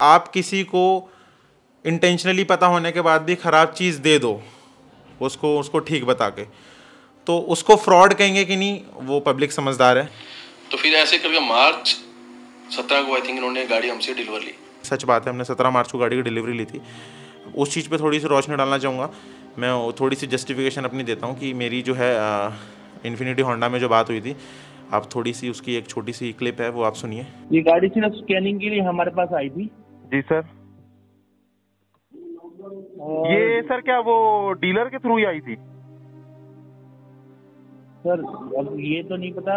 आप किसी को इंटेंशनली पता होने के बाद भी ख़राब चीज़ दे दो उसको ठीक बता के, तो उसको फ्रॉड कहेंगे कि नहीं, वो पब्लिक समझदार है। तो फिर ऐसे करके मार्च 17 को आई थिंक इन्होंने गाड़ी हमसे डिलीवर ली। सच बात है, हमने 17 मार्च को गाड़ी की डिलीवरी ली थी। उस चीज़ पे थोड़ी सी रोशनी डालना चाहूँगा मैं, थोड़ी सी जस्टिफिकेशन अपनी देता हूँ कि मेरी जो है इन्फिनिटी होंडा में जो बात हुई थी, आप थोड़ी सी उसकी एक छोटी सी क्लिप है, वो आप सुनिए। ये गाड़ी सिर्फ स्कैनिंग के लिए हमारे पास आई थी। जी सर। ये सर क्या वो डीलर के थ्रू ही आई थी? सर अब ये तो नहीं पता।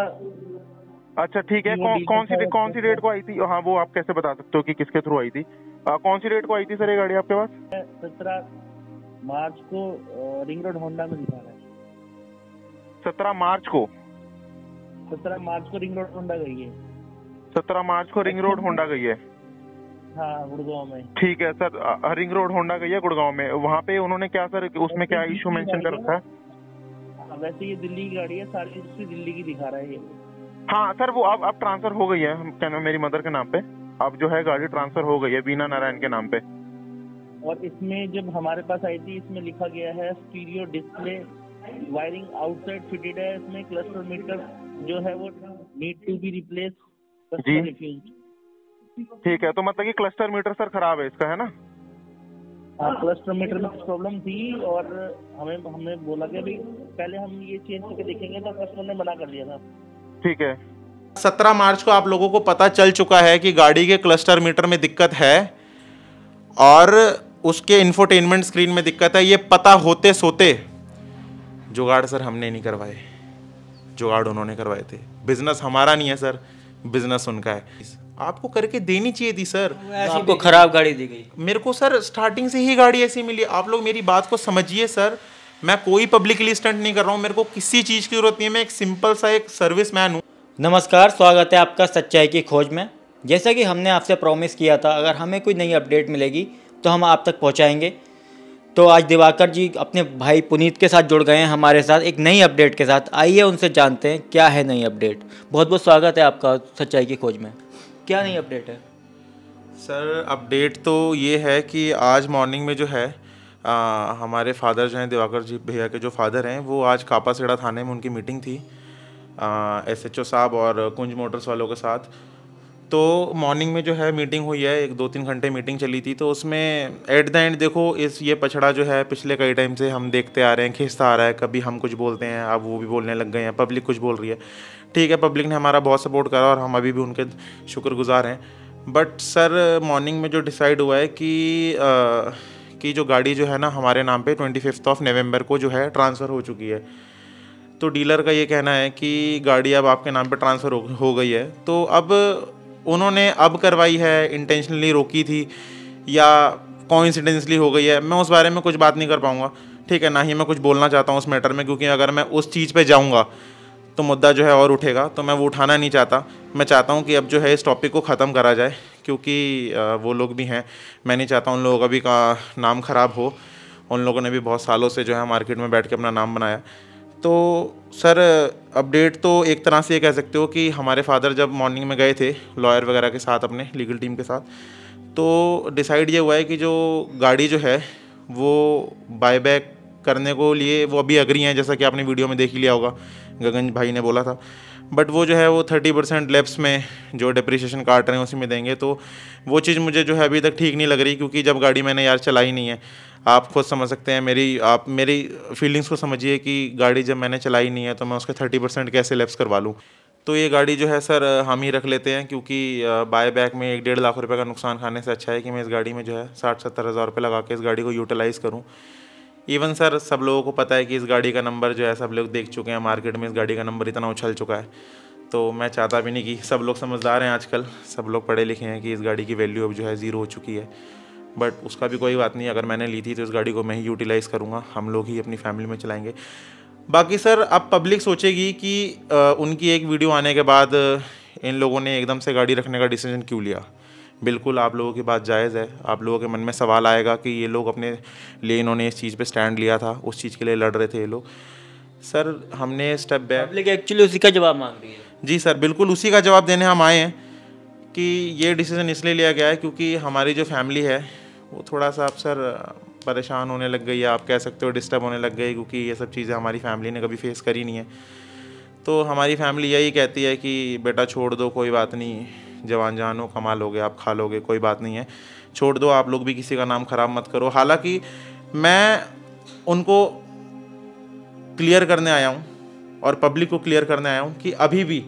अच्छा ठीक है, कौन सी डेट को आई थी? हाँ वो आप कैसे बता सकते हो कि किसके थ्रू आई थी? कौन सी डेट को आई थी सर ये गाड़ी आपके पास? 17 मार्च को रिंग रोड होंडा में दिखा रहा है। 17 मार्च को? 17 मार्च को रिंग रोड होंडा गई है। 17 मार्च को रिंग रोड होंडा गई है? हाँ, गुड़गांव में। ठीक है सर, रिंग रोड होंडा गई है गुड़गांव में। वहाँ पे उन्होंने क्या सर, उसमें क्या इशू मेंशन कर रखा है? वैसे ये दिल्ली की गाड़ी है, सारी हिस्ट्री दिल्ली की दिखा रहा है ये। हाँ सर, वो अब ट्रांसफर हो गई है, क्या नाम, मेरी मदर के नाम पे अब जो है गाड़ी ट्रांसफर हो गई है वीना नारायण के नाम पे। और इसमें जब हमारे पास आई थी, इसमें लिखा गया है stereo display wiring outside fitted है। इसमें क्लस्टर मीटर जो है वो नीड टू बी रिप्लेस। जी ठीक है, तो मतलब कि क्लस्टर मीटर सर खराब है इसका, है ना? हाँ, क्लस्टर मीटर में प्रॉब्लम थी और हमने बोला कि भाई पहले हम ये चेंज करके देखेंगे, तो कस्टमर ने मना कर दिया था। ठीक है। 17 मार्च को आप लोगों को पता चल चुका है कि गाड़ी के क्लस्टर मीटर में दिक्कत है और उसके इंफोटेनमेंट स्क्रीन में दिक्कत है। ये पता होते सोते जुगाड़ सर हमने नहीं करवाए, जुगाड़ उन्होंने करवाए थे। बिजनेस हमारा नहीं है सर, बिजनेस उनका है। आपको करके देनी चाहिए थी सर। आपको खराब गाड़ी दी गई। मेरे को सर स्टार्टिंग से ही गाड़ी ऐसी मिली। आप लोग मेरी बात को समझिए सर, मैं कोई पब्लिकली स्टंट नहीं कर रहा हूँ, मेरे को किसी चीज़ की जरूरत नहीं है, मैं एक सिंपल सा एक सर्विस मैन हूँ। नमस्कार, स्वागत है आपका सच्चाई की खोज में। जैसा कि हमने आपसे प्रॉमिस किया था, अगर हमें कोई नई अपडेट मिलेगी तो हम आप तक पहुंचाएंगे। तो आज दिवाकर जी अपने भाई पुनीत के साथ जुड़ गए हैं हमारे साथ एक नई अपडेट के साथ। आइए उनसे जानते हैं क्या है नई अपडेट। बहुत बहुत स्वागत है आपका सच्चाई की खोज में। क्या नई अपडेट है सर? अपडेट तो ये है कि आज मॉर्निंग में जो है हमारे फादर जो हैं, दिवाकर जी भैया के जो फादर हैं, वो आज कापासेड़ा थाने में उनकी मीटिंग थी SHO साहब और कुंज मोटर्स वालों के साथ। तो मॉर्निंग में जो है मीटिंग हुई है, 1-2-3 घंटे मीटिंग चली थी। तो उसमें एट द एंड देखो, ये पछड़ा जो है पिछले कई टाइम से हम देखते आ रहे हैं, खिंचता आ रहा है। कभी हम कुछ बोलते हैं, अब वो भी बोलने लग गए हैं, पब्लिक कुछ बोल रही है। ठीक है, पब्लिक ने हमारा बहुत सपोर्ट करा और हम अभी भी उनके शुक्रगुजार हैं। बट सर मॉर्निंग में जो डिसाइड हुआ है कि जो गाड़ी जो है ना हमारे नाम पे 25 नवंबर को जो है ट्रांसफ़र हो चुकी है। तो डीलर का ये कहना है कि गाड़ी अब आपके नाम पे ट्रांसफ़र हो गई है। तो अब उन्होंने अब करवाई है, इंटेंशनली रोकी थी या कोइंसिडेंसली हो गई है, मैं उस बारे में कुछ बात नहीं कर पाऊँगा। ठीक है, ना ही मैं कुछ बोलना चाहता हूँ उस मैटर में, क्योंकि अगर मैं उस चीज़ पे जाऊँगा तो मुद्दा जो है और उठेगा, तो मैं वो उठाना नहीं चाहता। मैं चाहता हूँ कि अब जो है इस टॉपिक को ख़त्म करा जाए, क्योंकि वो लोग भी हैं, मैं नहीं चाहता उन लोगों का भी नाम ख़राब हो। उन लोगों ने भी बहुत सालों से जो है मार्केट में बैठ के अपना नाम बनाया। तो सर अपडेट तो एक तरह से ये कह सकते हो कि हमारे फादर जब मॉर्निंग में गए थे लॉयर वगैरह के साथ, अपने लीगल टीम के साथ, तो डिसाइड ये हुआ है कि जो गाड़ी जो है वो बायबैक करने को लिए वो अभी अग्री हैं, जैसा कि आपने वीडियो में देख ही लिया होगा, गगन भाई ने बोला था। बट वो जो है वो 30% लैप्स में जो डिप्रिसिएशन काट रहे हैं उसी में देंगे। तो वो चीज़ मुझे जो है अभी तक ठीक नहीं लग रही, क्योंकि जब गाड़ी मैंने यार चलाई नहीं है, आप खुद समझ सकते हैं, आप मेरी फीलिंग्स को समझिए कि गाड़ी जब मैंने चलाई नहीं है तो मैं उसके 30% कैसे लैप्स करवा लूँ। तो ये गाड़ी जो है सर हम ही रख लेते हैं, क्योंकि बाय बैक में 1-1.5 लाख रुपए का नुकसान खाने से अच्छा है कि मैं इस गाड़ी में जो है 60-70 हज़ार रुपये लगा के इस गाड़ी को यूटिलाइज़ करूँ। इवन सर सब लोगों को पता है कि इस गाड़ी का नंबर जो है सब लोग देख चुके हैं, मार्केट में इस गाड़ी का नंबर इतना उछल चुका है। तो मैं चाहता भी नहीं कि, सब लोग समझदार हैं आजकल, सब लोग पढ़े लिखे हैं, कि इस गाड़ी की वैल्यू अब जो है 0 हो चुकी है। बट उसका भी कोई बात नहीं, अगर मैंने ली थी तो इस गाड़ी को मैं ही यूटिलाइज़ करूँगा, हम लोग ही अपनी फैमिली में चलाएँगे। बाकी सर अब पब्लिक सोचेगी कि उनकी एक वीडियो आने के बाद इन लोगों ने एकदम से गाड़ी रखने का डिसीजन क्यों लिया। बिल्कुल आप लोगों की बात जायज़ है, आप लोगों के मन में सवाल आएगा कि ये लोग अपने लिए, इन्होंने इस चीज़ पे स्टैंड लिया था, उस चीज़ के लिए लड़ रहे थे ये लोग। सर हमने स्टेप बैक, पब्लिक एक्चुअली उसी का जवाब मांग रही है। जी सर, बिल्कुल उसी का जवाब देने हम आए हैं कि ये डिसीज़न इसलिए लिया गया है क्योंकि हमारी जो फैमिली है वो थोड़ा सा अब सर परेशान होने लग गई है, आप कह सकते हो डिस्टर्ब होने लग गई, क्योंकि ये सब चीज़ें हमारी फैमिली ने कभी फेस करी नहीं है। तो हमारी फैमिली यही कहती है कि बेटा छोड़ दो, कोई बात नहीं, जवान जहान हो, कमा लोगे, आप खा लोगे, कोई बात नहीं है, छोड़ दो, आप लोग भी किसी का नाम ख़राब मत करो। हालांकि मैं उनको क्लियर करने आया हूँ और पब्लिक को क्लियर करने आया हूँ कि अभी भी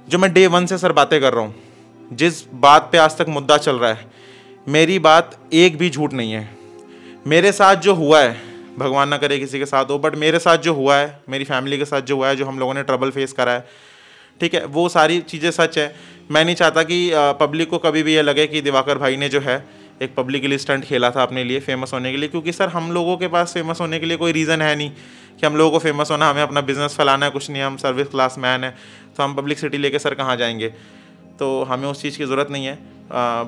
जो मैं डे 1 से सर बातें कर रहा हूँ, जिस बात पे आज तक मुद्दा चल रहा है, मेरी बात एक भी झूठ नहीं है। मेरे साथ जो हुआ है, भगवान ना करे किसी के साथ हो, बट मेरे साथ जो हुआ है, मेरी फैमिली के साथ जो हुआ है, जो हम लोगों ने ट्रबल फेस करा है, ठीक है, वो सारी चीज़ें सच है। मैं नहीं चाहता कि पब्लिक को कभी भी ये लगे कि दिवाकर भाई ने जो है एक पब्लिकली स्टंट खेला था अपने लिए फेमस होने के लिए, क्योंकि सर हम लोगों के पास फेमस होने के लिए कोई रीज़न है नहीं कि हम लोगों को फेमस होना, हमें अपना बिजनेस फैलाना है, कुछ नहीं, हम सर्विस क्लास मैन है, तो हम पब्लिसिटी लेके सर कहाँ जाएंगे, तो हमें उस चीज़ की ज़रूरत नहीं है।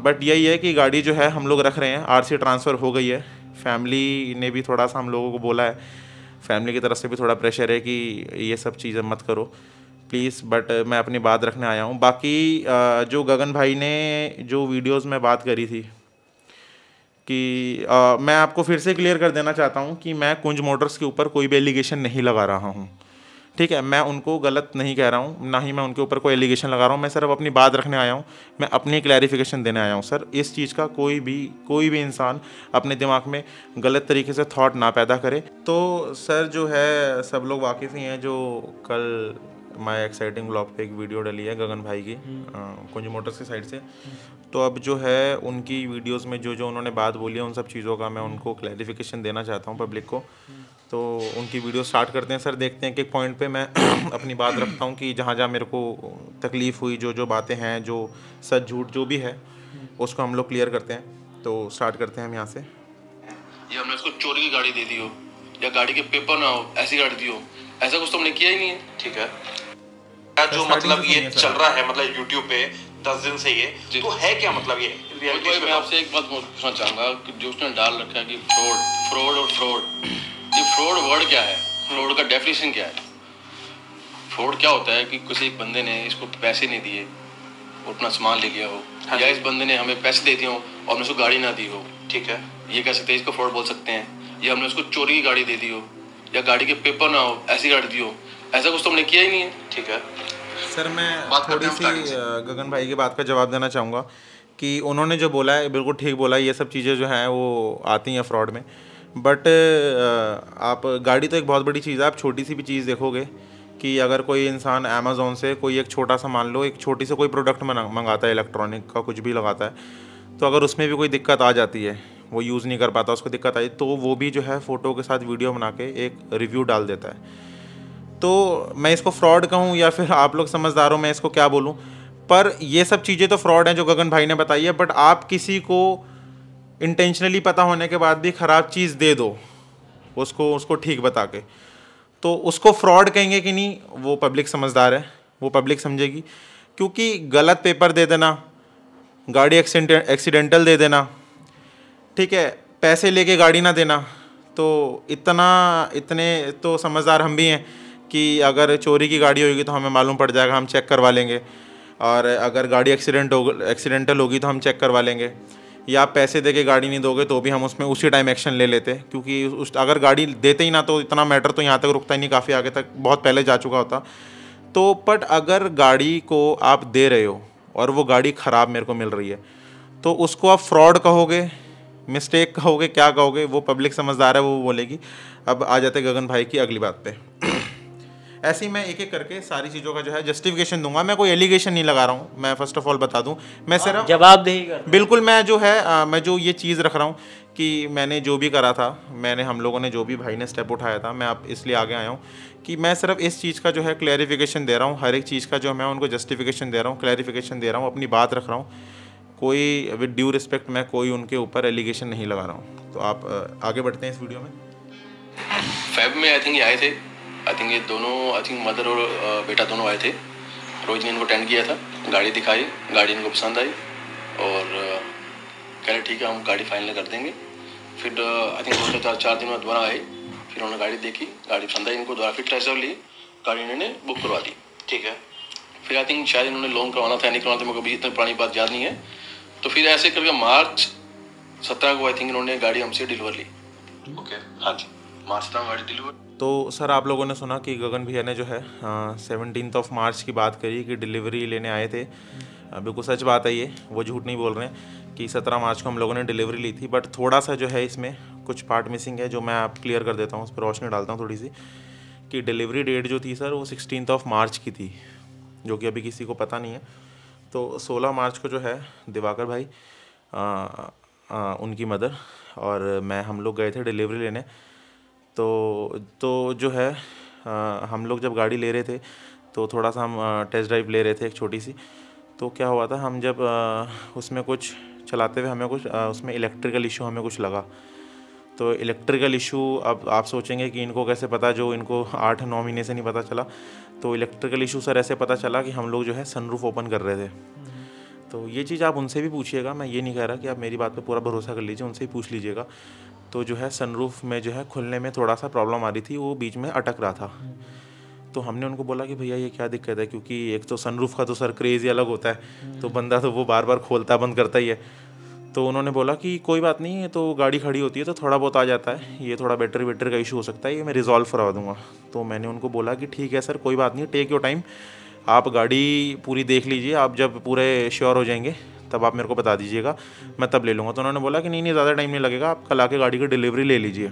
बट यही है कि गाड़ी जो है हम लोग रख रहे हैं, आरसी ट्रांसफ़र हो गई है, फैमिली ने भी थोड़ा सा हम लोगों को बोला है, फैमिली की तरफ से भी थोड़ा प्रेशर है कि ये सब चीज़ें मत करो प्लीज़, बट मैं अपनी बात रखने आया हूँ। बाकी जो गगन भाई ने जो वीडियोस में बात करी थी कि मैं आपको फिर से क्लियर कर देना चाहता हूँ कि मैं कुंज मोटर्स के ऊपर कोई भी एलिगेशन नहीं लगा रहा हूँ, ठीक है, मैं उनको गलत नहीं कह रहा हूँ, ना ही मैं उनके ऊपर कोई एलिगेशन लगा रहा हूँ, मैं सिर्फ अपनी बात रखने आया हूँ, मैं अपनी क्लैरिफिकेशन देने आया हूँ। सर इस चीज़ का कोई भी इंसान अपने दिमाग में गलत तरीके से थॉट ना पैदा करे। तो सर जो है सब लोग वाकिफ़ ही हैं, जो कल माय एक्साइटिंग ब्लॉग पे एक वीडियो डली है गगन भाई की कुंज मोटर्स की साइड से, तो अब जो है उनकी वीडियोस में जो उन्होंने बात बोली है उन सब चीज़ों का मैं उनको क्लैरिफिकेशन देना चाहता हूँ पब्लिक को। तो उनकी वीडियो स्टार्ट करते हैं सर, देखते हैं कि एक पॉइंट पे मैं अपनी बात रखता हूँ कि जहाँ जहाँ मेरे को तकलीफ़ हुई, जो बातें हैं, जो सच झूठ जो भी है, उसको हम लोग क्लियर करते हैं। तो स्टार्ट करते हैं हम यहाँ से। ये हमने उसको चोरी की गाड़ी दे दी हो या गाड़ी के पेपर ना हो, ऐसी गाड़ी दी हो, ऐसा कुछ तो हमने किया ही नहीं है, ठीक है। जो मतलब ये चल रहा है, मतलब यूट्यूब पे 10 दिन से ये तो है क्या, मतलब ये मैं आपसे एक बात पूछना चाहूँगा कि जो उसने डाल रखा है कि फ्रॉड, ये फ्रॉड वर्ड क्या है, फ्रॉड का डेफिनेशन क्या है? फ्रॉड क्या होता है कि किसी एक बंदे ने इसको पैसे नहीं दिए, वो अपना सामान ले गया हो, या इस बंदे ने हमें पैसे दे दिए हो और हमने उसको गाड़ी ना दी हो, ठीक है, ये कह सकते हैं, इसको फ्रॉड बोल सकते हैं। या हमने उसको चोरी की गाड़ी दे दी हो या गाड़ी के पेपर ना हो, ऐसी गाड़ी दी हो, ऐसा कुछ तो हमने किया ही नहीं है, ठीक है। सर मैं थोड़ी सी गगन भाई की बात का जवाब देना चाहूँगा कि उन्होंने जो बोला है बिल्कुल ठीक बोला है, ये सब चीज़ें जो हैं वो आती हैं फ्रॉड में। बट आप गाड़ी तो एक बहुत बड़ी चीज़ है, आप छोटी सी भी चीज़ देखोगे कि अगर कोई इंसान अमेज़ोन से कोई एक छोटा सा, मान लो एक छोटी से कोई प्रोडक्ट मंगाता है, इलेक्ट्रॉनिक का कुछ भी लगाता है, तो अगर उसमें भी कोई दिक्कत आ जाती है, वो यूज़ नहीं कर पाता, उसको दिक्कत आई, तो वो भी जो है फ़ोटो के साथ वीडियो बना के एक रिव्यू डाल देता है। तो मैं इसको फ्रॉड कहूँ या फिर आप लोग समझदार हो, मैं इसको क्या बोलूँ, पर ये सब चीज़ें तो फ्रॉड हैं जो गगन भाई ने बताई है। बट आप किसी को इंटेंशनली पता होने के बाद भी ख़राब चीज़ दे दो उसको ठीक बता के, तो उसको फ्रॉड कहेंगे कि नहीं, वो पब्लिक समझदार है, वो पब्लिक समझेगी। क्योंकि गलत पेपर दे देना, गाड़ी एक्सीडेंटल दे देना, ठीक है, पैसे लेके गाड़ी ना देना, तो इतने तो समझदार हम भी हैं कि अगर चोरी की गाड़ी होगी तो हमें मालूम पड़ जाएगा, हम चेक करवा लेंगे, और अगर गाड़ी एक्सीडेंटल होगी तो हम चेक करवा लेंगे, या आप पैसे देके गाड़ी नहीं दोगे तो भी हम उसमें उसी टाइम एक्शन ले लेते, क्योंकि अगर गाड़ी देते ही ना तो इतना मैटर तो यहाँ तक रुकता ही नहीं, काफ़ी आगे तक बहुत पहले जा चुका होता। तो बट अगर गाड़ी को आप दे रहे हो और वो गाड़ी ख़राब मेरे को मिल रही है, तो उसको आप फ्रॉड कहोगे, मिस्टेक कहोगे, क्या कहोगे, वो पब्लिक समझदार है, वो बोलेगी। अब आ जाते गगन भाई की अगली बात पे। ऐसे ही मैं एक एक करके सारी चीज़ों का जो है जस्टिफिकेशन दूंगा, मैं कोई एलिगेशन नहीं लगा रहा हूँ, मैं फर्स्ट ऑफ ऑल बता दूँ, मैं सिर्फ जवाबदेही कर, बिल्कुल मैं जो है मैं जो ये चीज़ रख रहा हूँ कि मैंने जो भी करा था, हम लोगों ने जो भी भाई ने स्टेप उठाया था, मैं आप इसलिए आगे आया हूँ कि मैं सिर्फ इस चीज़ का जो है क्लैरिफिकेशन दे रहा हूँ, हर एक चीज़ का जो मैं उनको जस्टिफिकेशन दे रहा हूँ, क्लैरिफिकेशन दे रहा हूँ, अपनी बात रख रहा हूँ, कोई विद ड्यू रिस्पेक्ट मैं कोई उनके ऊपर एलिगेशन नहीं लगा रहा हूँ। तो आप आगे बढ़ते हैं इस वीडियो में। फेब में आई थिंक ये आए थे, ये दोनों मदर और बेटा दोनों आए थे, रोहित ने इनको अटेंड किया था, गाड़ी दिखाई, गाड़ी इनको पसंद आई और कह रहे ठीक है हम गाड़ी फाइनल कर देंगे। फिर आई थिंक 4 दिन में दोबारा आए, फिर उन्होंने गाड़ी देखी, गाड़ी पसंद आई इनको, दोबारा फिर टेस्ट ली, गाड़ी इन्होंने बुक करवा दी, ठीक है। फिर आई थिंक शायद इन्होंने लोन करवाना था, नहीं करवाना था, मेरे को भी इतनी पुरानी बात याद नहीं है। तो फिर ऐसे करके मार्च 17 को आई थिंक इन्होंने गाड़ी हमसे डिलीवर ली। ओके, हाँ जी, मार्च 17 को गाड़ी डिलीवर। तो सर आप लोगों ने सुना कि गगन भैया ने जो है 17 मार्च की बात करी कि डिलीवरी लेने आए थे। बिल्कुल सच बात है ये, वो झूठ नहीं बोल रहे हैं कि 17 मार्च को हम लोगों ने डिलीवरी ली थी। बट थोड़ा सा जो है इसमें कुछ पार्ट मिसिंग है जो मैं आप क्लियर कर देता हूँ, उस पर रोशनी डालता हूँ थोड़ी सी। कि डिलीवरी डेट जो थी सर वो 16 मार्च की थी, जो कि अभी किसी को पता नहीं है। तो 16 मार्च को जो है दिवाकर भाई उनकी मदर और मैं हम लोग गए थे डिलीवरी लेने। तो जो है हम लोग जब गाड़ी ले रहे थे तो थोड़ा सा हम टेस्ट ड्राइव ले रहे थे एक छोटी सी। तो क्या हुआ था, हम जब उसमें कुछ चलाते हुए हमें कुछ उसमें इलेक्ट्रिकल इशू हमें कुछ लगा। तो इलेक्ट्रिकल इशू, अब आप सोचेंगे कि इनको कैसे पता, जो इनको 8-9 महीने से नहीं पता चला। तो इलेक्ट्रिकल इशू सर ऐसे पता चला कि हम लोग जो है सनरूफ ओपन कर रहे थे। तो ये चीज़ आप उनसे भी पूछिएगा, मैं ये नहीं कह रहा कि आप मेरी बात पे पूरा भरोसा कर लीजिए, उनसे ही पूछ लीजिएगा। तो जो है सनरूफ में जो है खुलने में थोड़ा सा प्रॉब्लम आ रही थी, वो बीच में अटक रहा था। तो हमने उनको बोला कि भैया ये क्या दिक्कत है, क्योंकि एक तो सनरूफ का तो सर क्रेज़ ही अलग होता है, तो बंदा तो वो बार बार खोलता बंद करता ही है। तो उन्होंने बोला कि कोई बात नहीं, ये तो गाड़ी खड़ी होती है तो थोड़ा बहुत आ जाता है, ये थोड़ा बैटरी वेटरी का इशू हो सकता है, ये मैं रिजॉल्व करवा दूंगा। तो मैंने उनको बोला कि ठीक है सर, कोई बात नहीं, टेक योर टाइम, आप गाड़ी पूरी देख लीजिए, आप जब पूरे श्योर हो जाएंगे तब आप मेरे को बता दीजिएगा, मैं तब ले लूँगा। तो उन्होंने बोला कि नहीं ज़्यादा टाइम नहीं लगेगा, आप कल आके गाड़ी की डिलीवरी ले लीजिए।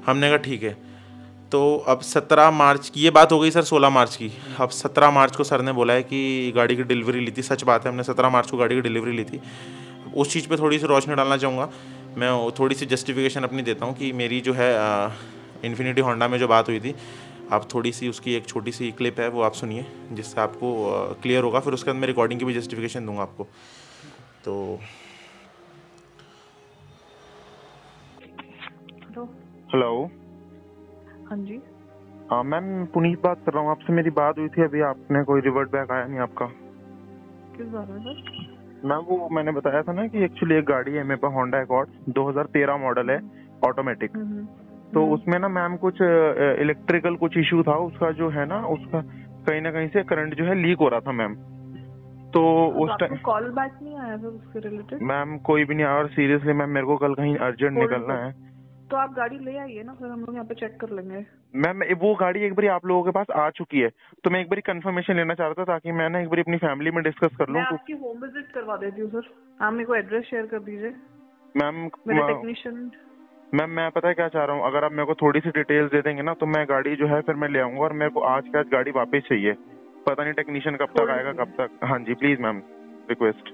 हमने कहा ठीक है। तो अब 17 मार्च की ये बात हो गई सर, 16 मार्च की। अब 17 मार्च को सर ने बोला है कि गाड़ी की डिलीवरी ली थी, सच बात है, हमने 17 मार्च को गाड़ी की डिलीवरी ली थी। उस चीज़ पे थोड़ी सी रोशनी डालना चाहूँगा मैं, थोड़ी सी जस्टिफिकेशन अपनी देता हूँ कि मेरी जो है इन्फिनिटी होंडा में जो बात हुई थी, आप थोड़ी सी उसकी एक छोटी सी क्लिप है वो आप सुनिए, जिससे आपको क्लियर होगा। फिर उसके बाद मैं रिकॉर्डिंग की भी जस्टिफिकेशन दूंगा आपको। तो हेलो, हाँ जी, हाँ मैम, पुनीत बात कर रहा हूँ, आपसे मेरी बात हुई थी अभी, आपने कोई रिवर्ट बैक आया नहीं आपका। किस बारे में सर? मैम वो मैंने बताया था ना कि एक्चुअली एक गाड़ी है मेरे पास, होंडा अकॉर्ड 2013 मॉडल है, ऑटोमेटिक। तो उसमें ना मैम कुछ इलेक्ट्रिकल कुछ इशू था, उसका जो है ना, उसका कहीं ना कहीं से करंट जो है लीक हो रहा था मैम। तो उस टाइम कॉल बैक नहीं आया सर उसके रिलेटेड? मैम कोई भी नहीं आया, और सीरियसली मैम मेरे को कल कहीं अर्जेंट निकलना है। तो आप गाड़ी ले आइए ना, फिर हम लोग यहाँ पे चेक कर लेंगे। मैम वो गाड़ी एक बार आप लोगों के पास आ चुकी है, तो मैं एक बार कंफर्मेशन लेना चाह रहा था, ताकि मैं ना एक बार अपनी फैमिली में डिस्कस कर लूँ। मैं आपकी होम विजिट करवा देती हूँ सर, आप मेरे को एड्रेस शेयर कर दीजिए। मैम मेरे टेक्नीशियन। मैम मैं पता है क्या चाह रहा हूँ, अगर आप मेरे को थोड़ी सी डिटेल्स दे देंगे ना, तो मैं गाड़ी जो है फिर मैं ले आऊंगा, और मेरे को आज के आज गाड़ी वापस चाहिए। पता नहीं टेक्नीशियन कब तक आएगा, कब तक। हाँ जी प्लीज मैम, रिक्वेस्ट।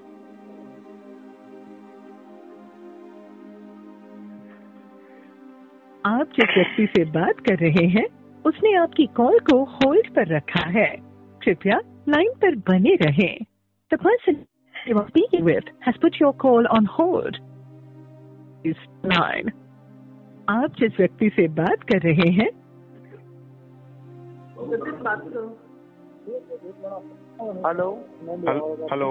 आप जिस व्यक्ति से बात कर रहे हैं उसने आपकी कॉल को होल्ड पर रखा है, कृपया लाइन पर बने रहें। The person you are speaking with has put your call on hold. Please line. आप जिस व्यक्ति से बात कर रहे हैं हेलो। हेलो,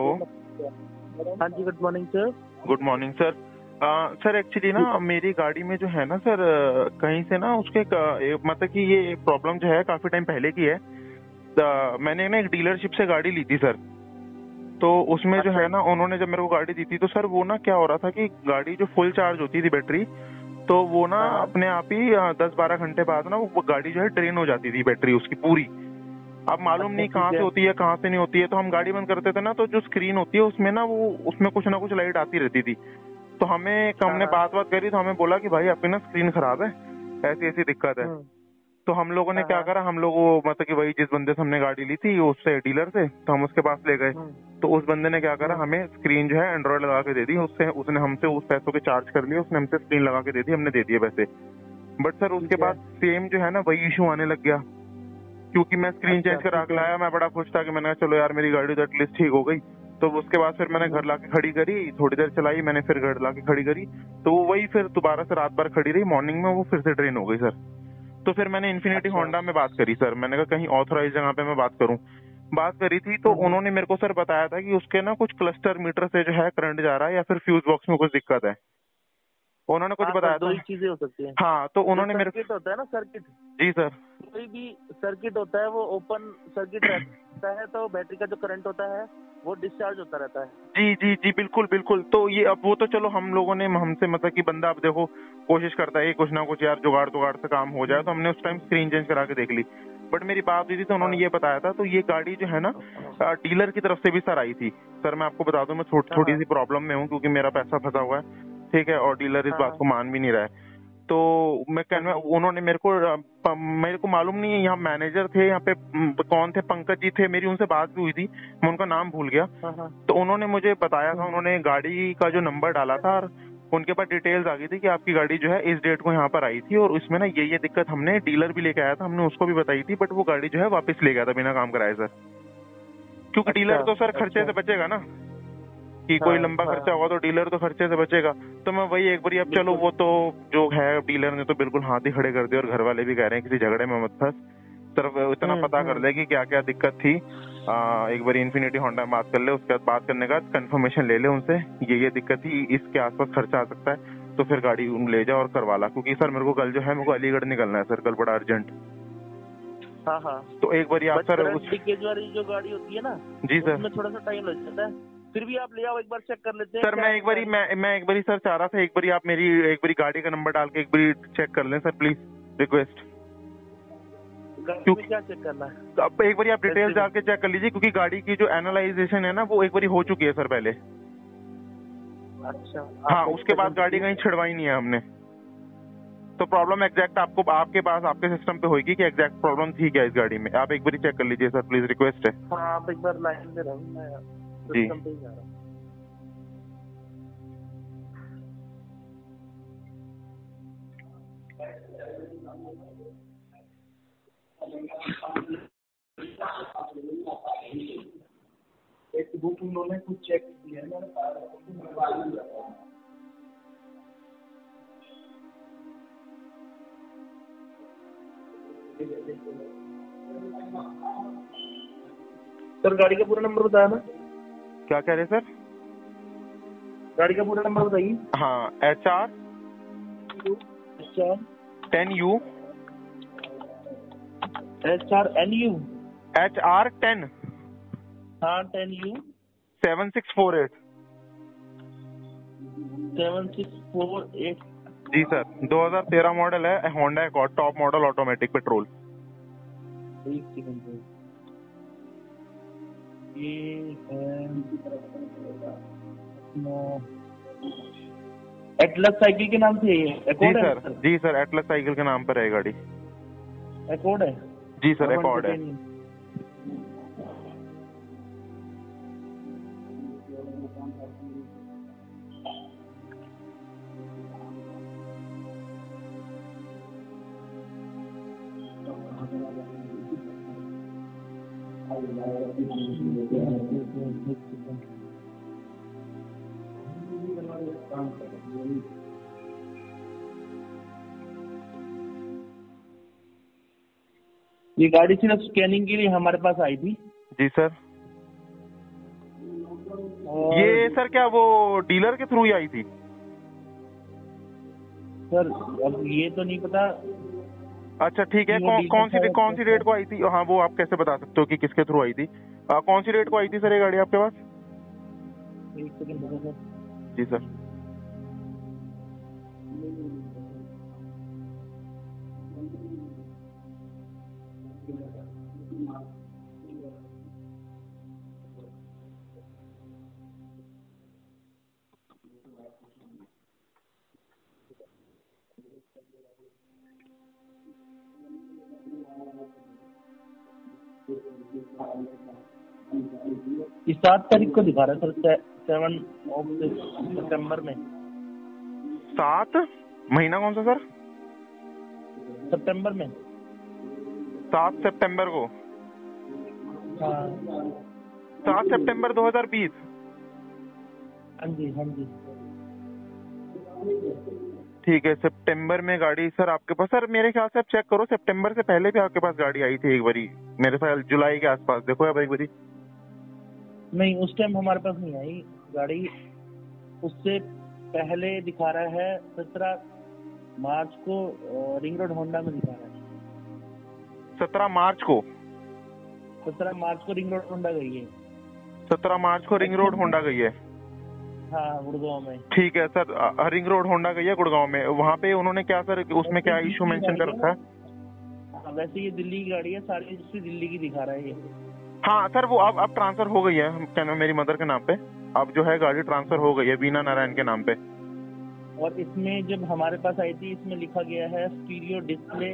हाँ जी, good morning sir. Good morning sir. Sir actually ना मेरी गाड़ी में जो है ना सर, कहीं से ना उसके मतलब कि ये प्रॉब्लम जो है काफी टाइम पहले की है। मैंने ना एक डीलरशिप से गाड़ी ली थी सर, तो उसमें जो है ना उन्होंने जब मेरे को गाड़ी दी थी, तो सर वो ना क्या हो रहा था कि गाड़ी जो फुल चार्ज होती थी बैटरी, तो वो ना अपने आप ही 10-12 घंटे बाद ना वो गाड़ी जो है ड्रेन हो जाती थी, बैटरी उसकी पूरी। अब मालूम नहीं कहाँ से होती है कहाँ से नहीं होती है। तो हम गाड़ी बंद करते थे ना, तो जो स्क्रीन होती है उसमें ना वो उसमें कुछ ना कुछ लाइट आती रहती थी। तो हमने बात करी, तो हमें बोला कि भाई आपकी ना स्क्रीन खराब है, ऐसी ऐसी दिक्कत है। तो हम लोगों ने क्या करा, हम लोग मतलब कि वही जिस बंदे से हमने गाड़ी ली थी उससे, डीलर से, तो हम उसके पास ले गए। तो उस बंदे ने क्या करा, हमें स्क्रीन जो है एंड्रॉइड लगा के दे दी। उसने हमसे उस पैसों के चार्ज कर लिए, उसने हमसे स्क्रीन लगा के दे दी, हमने दे दिए पैसे। बट सर उसके बाद सेम जो है ना वही इशू आने लग गया, क्योंकि मैं स्क्रीन चेंज करा के लाया, मैं बड़ा खुश था कि मैंने कहा चलो यार मेरी गाड़ी तो एटलीस्ट ठीक हो गई। तो उसके बाद फिर मैंने घर लाके खड़ी करी, थोड़ी देर चलाई मैंने, फिर घर लाके खड़ी करी, तो वो वही फिर दोबारा से रात भर खड़ी रही, मॉर्निंग में वो फिर से ड्रेन हो गई सर। तो फिर मैंने इन्फिनिटी होंडा में बात करी सर, मैंने कहा कहीं ऑथराइज जगह पे मैं बात करूं। बात करी थी तो उन्होंने मेरे को सर बताया था कि उसके ना कुछ क्लस्टर मीटर से जो है करंट जा रहा है, या फिर फ्यूज बॉक्स में कुछ दिक्कत है। उन्होंने कुछ बताया दो था। ही चीजें हो सकती है। हाँ, तो उन्होंने मेरे सर्किट होता है ना, सर्किट, जी सर, कोई भी सर्किट होता है वो ओपन सर्किट रहता है तो बैटरी का जो करंट होता है वो डिस्चार्ज होता रहता है। जी जी जी, बिल्कुल बिल्कुल। तो ये अब वो तो चलो हम लोगों ने हमसे मतलब कि बंदा अब देखो कोशिश करता है कुछ ना कुछ यार जुगाड़ से काम हो जाए, तो हमने उस टाइम स्क्रीन चेंज करा के देख ली। बट मेरी बात हुई थी तो उन्होंने ये बताया था, तो ये गाड़ी जो है ना डीलर की तरफ से भी सर आई थी। सर मैं आपको बता दूं, मैं थोड़ी सी प्रॉब्लम में हूँ क्योंकि मेरा पैसा फंसा हुआ है, ठीक है, और डीलर इस बात को मान भी नहीं रहा है। तो मैं कहना, उन्होंने मेरे को मालूम नहीं है यहाँ मैनेजर थे, यहाँ पे कौन थे, पंकज जी थे, मेरी उनसे बात भी हुई थी, मैं उनका नाम भूल गया। तो उन्होंने मुझे बताया था, उन्होंने गाड़ी का जो नंबर डाला था और उनके पास डिटेल्स आ गई थी कि आपकी गाड़ी जो है इस डेट को यहाँ पर आई थी और इसमें ना ये दिक्कत, हमने डीलर भी लेके आया था, हमने उसको भी बताई थी, बट वो गाड़ी जो है वापस ले गया था बिना काम कराए सर। क्योंकि डीलर तो सर खर्चे से बचेगा ना, कि कोई लंबा खर्चा होगा तो डीलर तो खर्चे से बचेगा। तो मैं वही एक बार, अब चलो वो तो जो है डीलर ने तो बिल्कुल हाथ ही खड़े कर दिए और घर वाले भी कह रहे हैं किसी झगड़े में मत फंस, सिर्फ इतना पता कर ले कि क्या क्या दिक्कत थी। एक बार इन्फिनिटी होंडा में बात कर ले, उसके बाद बात करने का कंफर्मेशन ले ले उनसे, ये दिक्कत थी, इसके आसपास खर्चा आ सकता है, तो फिर गाड़ी ले जा और करवा ला। क्योंकि सर मेरे को कल जो है, मेरे को अलीगढ़ निकलना है सर, कल बड़ा अर्जेंट। हाँ, तो एक बार आप सर लीकेज वाली जो गाड़ी होती है ना, जी सर, उसमें थोड़ा सा टाइम लग जाता है, फिर भी आप ले आओ, एक बार चेक कर लेते हैं सर। मैं एक बारी सर चाह रहा था, एक बारी आप मेरी एक बारी गाड़ी का नंबर डाल के एक बारी चेक कर लें सर, प्लीज, रिक्वेस्ट। क्योंकि क्या चेक करना है, अब एक बारी आप डिटेल्स डाल के चेक कर लीजिए, क्योंकि गाड़ी की जो एनालाइजेशन है ना वो एक बारी हो चुकी है सर पहले। अच्छा, हाँ, उसके बाद गाड़ी कहीं छिड़वाई नहीं है हमने। तो प्रॉब्लम एग्जैक्ट आपको आपके पास आपके सिस्टम पे होगी कि एग्जैक्ट प्रॉब्लम थी क्या इस गाड़ी में, आप एक बार चेक कर लीजिए सर, प्लीज, रिक्वेस्ट है। हाँ, आप एक बार लाइन में रहो, मैं सिस्टम पे ही जा रहा हूँ। एक बुक उन्होंने कुछ चेक किया है, सर गाड़ी का पूरा नंबर बताया ना? क्या कह रहे सर? गाड़ी का पूरा नंबर बताइए। हाँ, HR 10U HR 10 हाँ 10U 7648 7648 जी सर, 2013 मॉडल है, Honda accord top model automatic petrol. एक सेकंड, ये एटलस साइकिल के नाम से है ये? जी सर, एटलस साइकिल के नाम पर है गाड़ी। अकॉर्ड है? जी सर, अकॉर्ड है। ये गाड़ी सिर्फ स्कैनिंग के लिए हमारे पास आई थी। जी सर। ये सर क्या वो डीलर के थ्रू ही आई थी? सर अब ये तो नहीं पता। अच्छा ठीक है, कौन सी डेट को आई थी? हाँ, वो आप कैसे बता सकते हो कि किसके थ्रू आई थी? कौन सी डेट को आई थी सर ये गाड़ी आपके पास? एक सेकंड जी सर। ये 7 तारीख को दिखा रहा है सर, 7 सितंबर में। 7 महीना कौन सा सर? सितंबर में, 7 सितंबर को। हाँ 7 सितंबर 2020। हाँ जी हाँ जी। ठीक है, सितंबर में गाड़ी सर आपके पास। सर मेरे ख्याल से आप चेक करो, सितंबर से पहले भी आपके पास गाड़ी आई थी एक बारी, मेरे ख्याल जुलाई के आसपास। देखो अब एक बारी। नहीं, उस टाइम हमारे पास नहीं आई गाड़ी, उससे पहले दिखा रहा है 17 मार्च को रिंग रोड होंडा में दिखा रहा है। 17 मार्च को 17 मार्च को रिंग रोड होंडा गई है। 17 मार्च को रिंग रोड होंडा गई है। हाँ, गुड़गांव में। ठीक है सर, रिंग रोड होंडा गई है गुड़गांव में। वहाँ पे उन्होंने क्या सर, उसमें क्या इशू मेंशन कर रखा है? हाँ, वैसे ये दिल्ली की गाड़ी है, सारी हिस्ट्री दिल्ली की दिखा रहा है ये। हाँ सर, वो अब ट्रांसफर हो गई है, क्या नाम, मेरी मदर के नाम पे अब जो है गाड़ी ट्रांसफर हो गई है वीना नारायण के नाम पे। और इसमें जब हमारे पास आई थी, इसमें लिखा गया है stereo display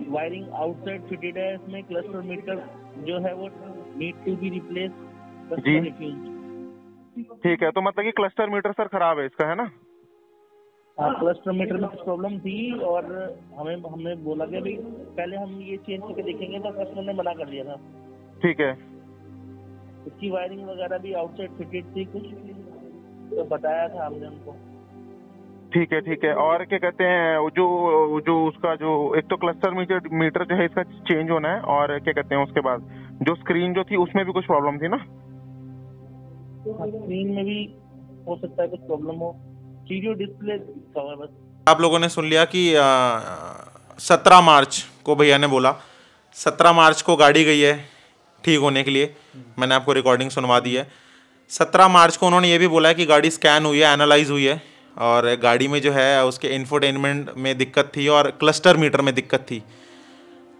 wiring outside fitted है। इसमें क्लस्टर मीटर जो है वो नीड टू बी रिप्लेस। जी ठीक है, तो मतलब कि क्लस्टर मीटर सर खराब है इसका, है ना? हाँ, क्लस्टर मीटर में प्रॉब्लम थी और हमने बोला कि भाई पहले हम ये चेंज करके देखेंगे, तो कस्टमर ने मना कर दिया था। ठीक है, इसकी वायरिंग वगैरह भी आउटसाइड फिटेड थी कुछ, तो बताया था हमने उनको। ठीक है। और क्या कहते हैं, जो उसका जो एक तो क्लस्टर मीटर जो है इसका चेंज होना है, और क्या कहते हैं उसके बाद जो स्क्रीन जो थी उसमें भी कुछ प्रॉब्लम थी ना? स्क्रीन में भी हो सकता है कुछ प्रॉब्लम हो, स्टीरियो डिस्प्ले बस। आप लोगों ने सुन लिया कि 17 मार्च को भैया ने बोला, 17 मार्च को गाड़ी गई है ठीक होने के लिए। मैंने आपको रिकॉर्डिंग सुनवा दी है। 17 मार्च को उन्होंने ये भी बोला है कि गाड़ी स्कैन हुई है, एनालाइज हुई है, और गाड़ी में जो है उसके इंफोटेनमेंट में दिक्कत थी और क्लस्टर मीटर में दिक्कत थी।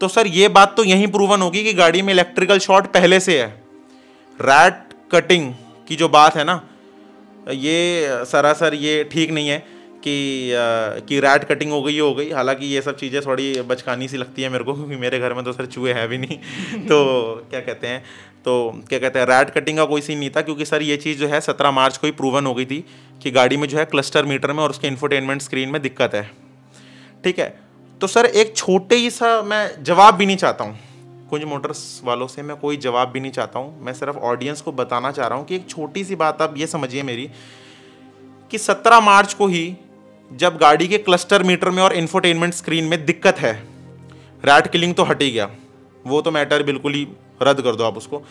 तो सर ये बात तो यहीं प्रूवन होगी कि गाड़ी में इलेक्ट्रिकल शॉर्ट पहले से है। रैट कटिंग की जो बात है ना, ये सरासर ये ठीक नहीं है कि रैट कटिंग हो गई। हालांकि ये सब चीज़ें थोड़ी बचकानी सी लगती है मेरे को, क्योंकि मेरे घर में तो सर चूहे हैं भी नहीं। तो क्या कहते हैं रैट कटिंग का कोई सीन नहीं था, क्योंकि सर ये चीज़ जो है 17 मार्च को ही प्रूवन हो गई थी कि गाड़ी में जो है क्लस्टर मीटर में और उसके इंफोटेनमेंट स्क्रीन में दिक्कत है। ठीक है, तो सर एक छोटे ही सा, मैं जवाब भी नहीं चाहता हूँ कुंज मोटर्स वालों से, मैं कोई जवाब भी नहीं चाहता हूँ, मैं सिर्फ ऑडियंस को बताना चाह रहा हूँ कि एक छोटी सी बात आप ये समझिए मेरी, कि 17 मार्च को ही जब गाड़ी के क्लस्टर मीटर में और इंफोटेनमेंट स्क्रीन में दिक्कत है, रैट किलिंग तो हट ही गया, वो तो मैटर बिल्कुल ही रद्द कर दो आप उसको,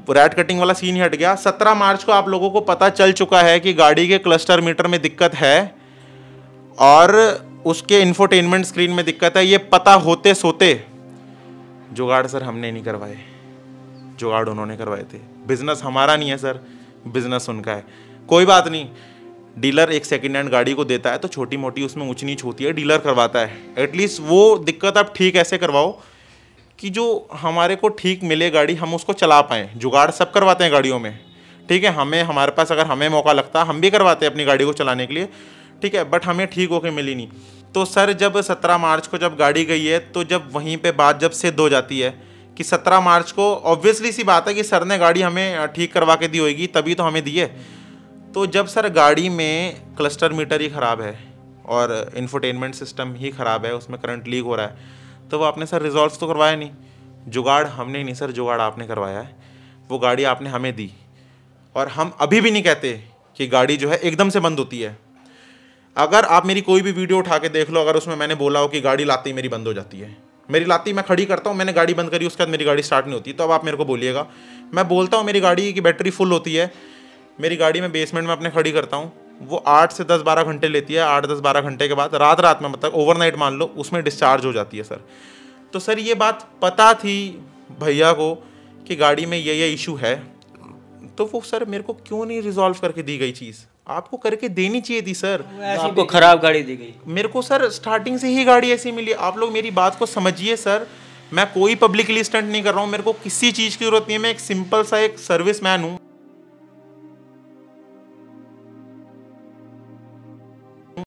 रैट कटिंग वाला सीन ही हट गया। 17 मार्च को आप लोगों को पता चल चुका है कि गाड़ी के क्लस्टर मीटर में दिक्कत है और उसके इंफोटेनमेंट स्क्रीन में दिक्कत है। ये पता होते सोते जुगाड़ सर हमने नहीं करवाए, जुगाड़ उन्होंने करवाए थे। बिजनेस हमारा नहीं है सर, बिजनेस उनका है। कोई बात नहीं, डीलर एक सेकेंड हैंड गाड़ी को देता है तो छोटी मोटी उसमें ऊंच नीच होती है, डीलर करवाता है। एटलीस्ट वो दिक्कत आप ठीक ऐसे करवाओ कि जो हमारे को ठीक मिले गाड़ी, हम उसको चला पाएँ। जुगाड़ सब करवाते हैं गाड़ियों में, ठीक है, हमारे पास अगर हमें मौका लगता हम भी करवाते हैं अपनी गाड़ी को चलाने के लिए, ठीक है, बट हमें ठीक होके मिली नहीं। तो सर जब 17 मार्च को जब गाड़ी गई है, तो जब वहीं पे बात जब सिद्ध हो जाती है कि 17 मार्च को ऑब्वियसली सी बात है कि सर ने गाड़ी हमें ठीक करवा के दी होगी, तभी तो हमें दी है। तो जब सर गाड़ी में क्लस्टर मीटर ही ख़राब है और इंफोटेनमेंट सिस्टम ही ख़राब है, उसमें करंट लीक हो रहा है, तो वो आपने सर रिजॉल्व तो करवाया नहीं। जुगाड़ हमने नहीं सर, जुगाड़ आपने करवाया है। वो गाड़ी आपने हमें दी, और हम अभी भी नहीं कहते कि गाड़ी जो है एकदम से बंद होती है। अगर आप मेरी कोई भी वीडियो उठा के देख लो, अगर उसमें मैंने बोला हो कि गाड़ी लाती ही मेरी बंद हो जाती है, मेरी लाती मैं खड़ी करता हूँ, मैंने गाड़ी बंद करी, उसके बाद मेरी गाड़ी स्टार्ट नहीं होती, तो अब आप मेरे को बोलिएगा। मैं बोलता हूँ मेरी गाड़ी की बैटरी फुल होती है, मेरी गाड़ी में बेसमेंट में अपने खड़ी करता हूँ, वो 8 से 10-12 घंटे लेती है। 8-10-12 घंटे के बाद रात में, मतलब ओवरनाइट मान लो, उसमें डिस्चार्ज हो जाती है सर। तो सर ये बात पता थी भैया को कि गाड़ी में ये इशू है, तो वो सर मेरे को क्यों नहीं रिजॉल्व करके दी गई चीज़? आपको करके देनी चाहिए थी सर। आपको खराब गाड़ी दी गई। मेरे को सर स्टार्टिंग से ही गाड़ी ऐसी मिली। आप लोग मेरी बात को समझिए सर, मैं कोई पब्लिकली स्टंट नहीं कर रहा हूँ, मेरे को किसी चीज़ की जरूरत नहीं है। मैं एक सिंपल सा एक सर्विस मैन हूँ।